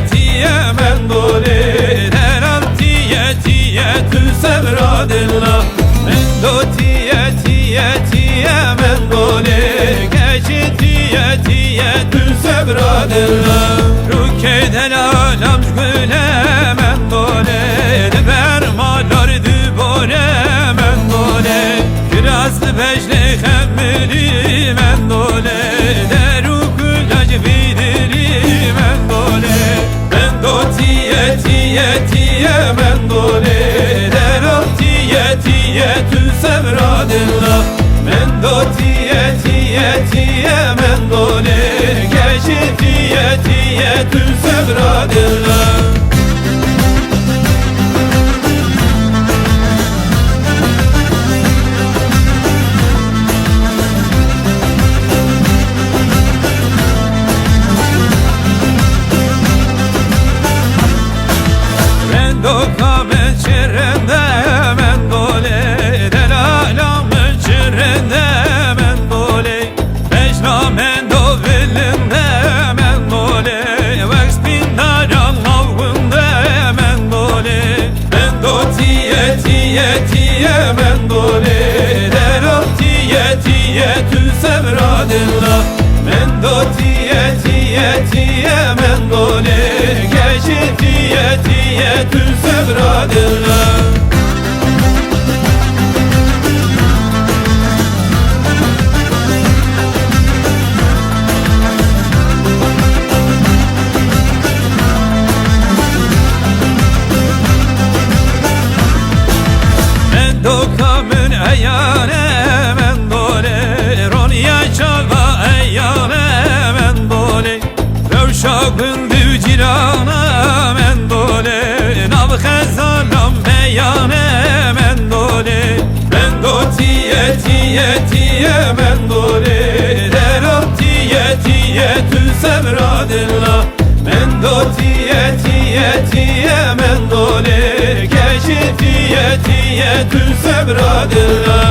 tiye men dole Deram tiye tiye tu sevradilla Men do tiye tiye tiye men dole Geçi tiye tiye tu sevradilla Rukeyden alam güle men dole Bermalar dübore men dole Kirazlı beşli hemmeli men dole Tiye men dole Deram tiye tiye tu sevradilla Men do tiye tiye tiye men dole Geçi tiye tiye tu sevradilla Kamen çirende men dole Delalam çirende men dole Mecna men do vilinde men dole Vex pindaran avgunde men dole Men do tiye tiye tiye men dole Deram tiye tiye tu sevradilla Men do tiye tiye tiye men dole Geçi tiye tiye tu sevradilla Men do kamen eyane men dole Ronya çava eyane men dole Revşa gündü cirana men dole Nav xezalam meyane men dole Men do tiye tiye tiye men dole Deram tiye tiye tu sevradilla Men do tiye tiye tiye men dole Geçi tiye tiye tu sevradilla